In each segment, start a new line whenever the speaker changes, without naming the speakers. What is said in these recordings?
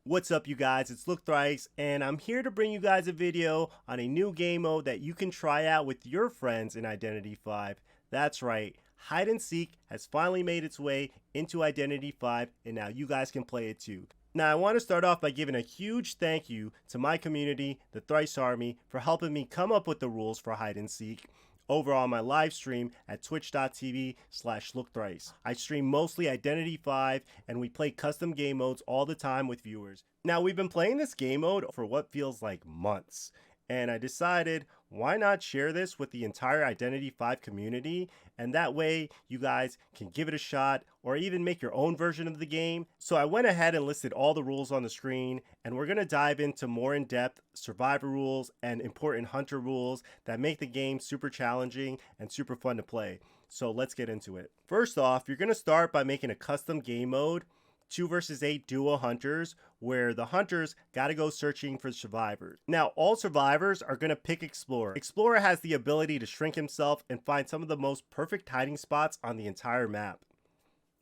What's up, you guys? It's Look Thrice, and I'm here to bring you guys a video on a new game mode that you can try out with your friends in Identity 5. That's right, Hide and Seek has finally made its way into Identity 5, and now you guys can play it too. Now, I want to start off by giving a huge thank you to my community, the Thrice Army, for helping me come up with the rules for Hide and Seek over on my live stream at twitch.tv/lookthrice. I stream mostly Identity 5 and we play custom game modes all the time with viewers. Now, we've been playing this game mode for what feels like months, and I decided why not share this with the entire Identity 5 community, and that way you guys can give it a shot or even make your own version of the game. So I went ahead and listed all the rules on the screen, and we're going to dive into more in-depth survivor rules and important hunter rules that make the game super challenging and super fun to play. So let's get into it. First off, you're going to start by making a custom game mode, 2 versus 8 duo hunters, where the hunters gotta go searching for survivors. Now, all survivors are gonna pick Explorer. Explorer has the ability to shrink himself and find some of the most perfect hiding spots on the entire map.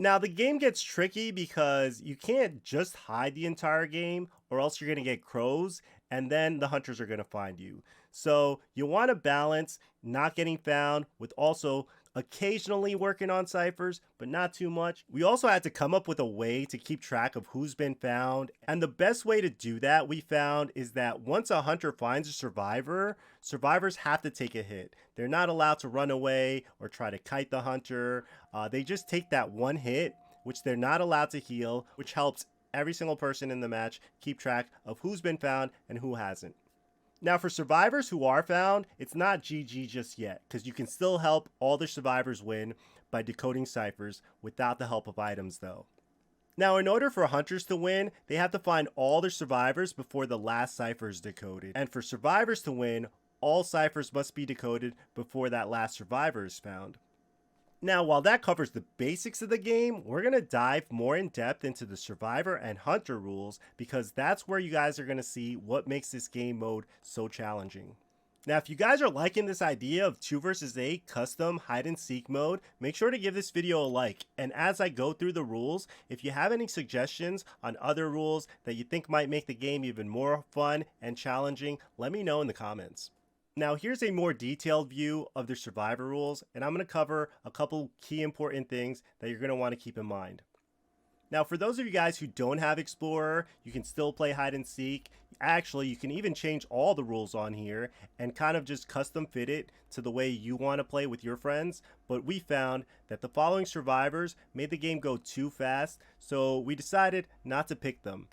Now, the game gets tricky because you can't just hide the entire game, or else you're gonna get crows, and then the hunters are gonna find you. So you wanna balance not getting found with also occasionally working on ciphers, but not too much. We also had to come up with a way to keep track of who's been found, and the best way to do that, we found, is that once a hunter finds a survivor, survivors have to take a hit. They're not allowed to run away or try to kite the hunter. They just take that one hit, which they're not allowed to heal, which helps every single person in the match keep track of who's been found and who hasn't. Now, for survivors who are found, it's not GG just yet, because you can still help all the survivors win by decoding ciphers without the help of items though. Now, in order for hunters to win, they have to find all their survivors before the last cipher is decoded. And for survivors to win, all ciphers must be decoded before that last survivor is found. Now, while that covers the basics of the game, we're going to dive more in depth into the survivor and hunter rules, because that's where you guys are going to see what makes this game mode so challenging. Now, if you guys are liking this idea of 2 versus 8 custom hide and seek mode, make sure to give this video a like. And as I go through the rules, if you have any suggestions on other rules that you think might make the game even more fun and challenging, let me know in the comments. Now, here's a more detailed view of the survivor rules, and I'm going to cover a couple key important things that you're going to want to keep in mind. Now, for those of you guys who don't have Explorer, you can still play hide and seek. Actually, you can even change all the rules on here and kind of just custom fit it to the way you want to play with your friends. But we found that the following survivors made the game go too fast, so we decided not to pick them.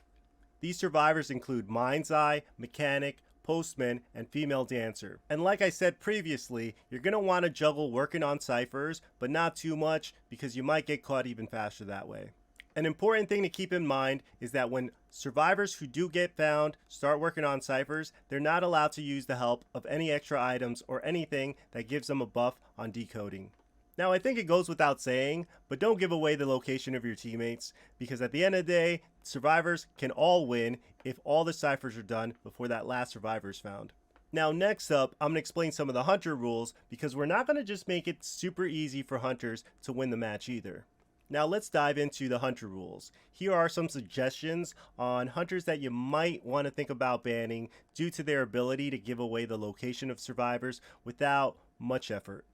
These survivors include Mind's Eye, Mechanic, Postman, and Female Dancer. And like I said previously, you're going to want to juggle working on ciphers, but not too much, because you might get caught even faster that way. An important thing to keep in mind is that when survivors who do get found start working on ciphers, they're not allowed to use the help of any extra items or anything that gives them a buff on decoding. Now, I think it goes without saying, but don't give away the location of your teammates, because at the end of the day, survivors can all win if all the ciphers are done before that last survivor is found. Now, next up, I'm going to explain some of the hunter rules, because we're not going to just make it super easy for hunters to win the match either. Now, let's dive into the hunter rules. Here are some suggestions on hunters that you might want to think about banning due to their ability to give away the location of survivors without much effort.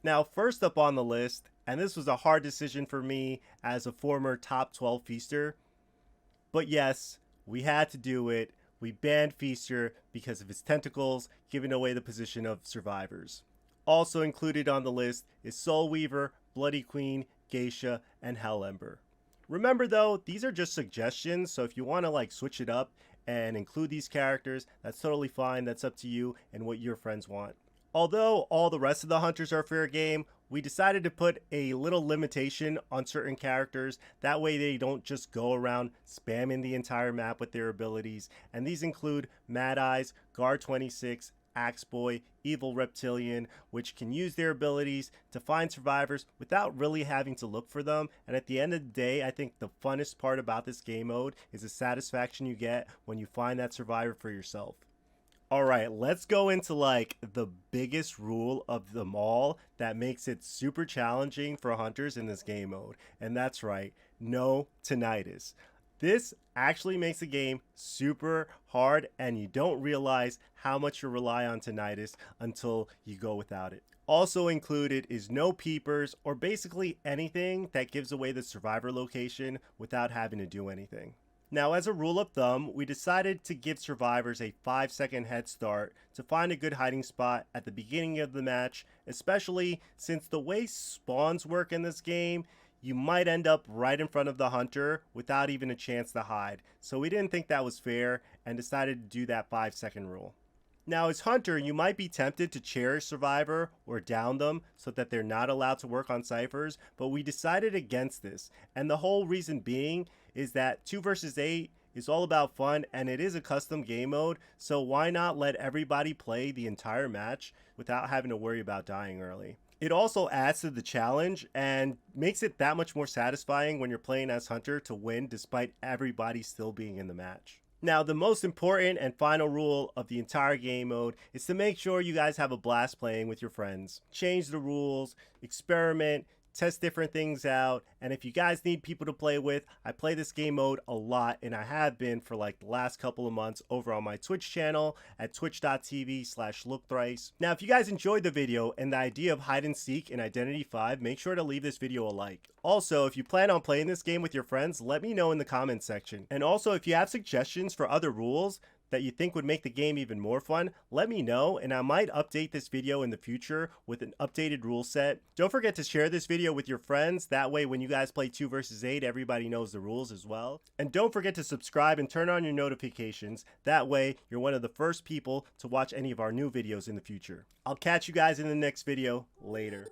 Now, first up on the list, and this was a hard decision for me as a former top 12 feaster, but yes, we had to do it. We banned Feaster because of his tentacles giving away the position of survivors. Also included on the list is Soul Weaver, Bloody Queen, Geisha, and Hell Ember. Remember though, these are just suggestions, so if you want to switch it up and include these characters, that's totally fine. That's up to you and what your friends want. Although all the rest of the hunters are fair game, we decided to put a little limitation on certain characters. That way they don't just go around spamming the entire map with their abilities. And these include Mad Eyes, Guard 26, Axe Boy, Evil Reptilian, which can use their abilities to find survivors without really having to look for them. And at the end of the day, I think the funnest part about this game mode is the satisfaction you get when you find that survivor for yourself. Alright, let's go into the biggest rule of them all that makes it super challenging for hunters in this game mode. And that's right, no tinnitus. This actually makes the game super hard, and you don't realize how much you rely on tinnitus until you go without it. Also included is no peepers, or basically anything that gives away the survivor location without having to do anything. Now, as a rule of thumb, we decided to give survivors a 5-second head start to find a good hiding spot at the beginning of the match, especially since the way spawns work in this game, you might end up right in front of the hunter without even a chance to hide. So we didn't think that was fair and decided to do that 5-second rule. Now, as hunter, you might be tempted to cherish survivor or down them so that they're not allowed to work on ciphers, but we decided against this. And the whole reason being is that 2 versus 8 is all about fun, and it is a custom game mode, so why not let everybody play the entire match without having to worry about dying early? It also adds to the challenge and makes it that much more satisfying when you're playing as hunter to win despite everybody still being in the match. Now, the most important and final rule of the entire game mode is to make sure you guys have a blast playing with your friends. Change the rules, experiment, test different things out, and if you guys need people to play with, I play this game mode a lot, and I have been for like the last couple of months over on my Twitch channel at twitch.tv/lookthrice. Now, if you guys enjoyed the video and the idea of hide and seek in Identity 5, make sure to leave this video a like. Also, if you plan on playing this game with your friends, let me know in the comments section. And also, if you have suggestions for other rules that you think would make the game even more fun, let me know, and I might update this video in the future with an updated rule set. Don't forget to share this video with your friends, that way when you guys play 2 versus 8, everybody knows the rules as well. And don't forget to subscribe and turn on your notifications, that way you're one of the first people to watch any of our new videos in the future. I'll catch you guys in the next video. Later.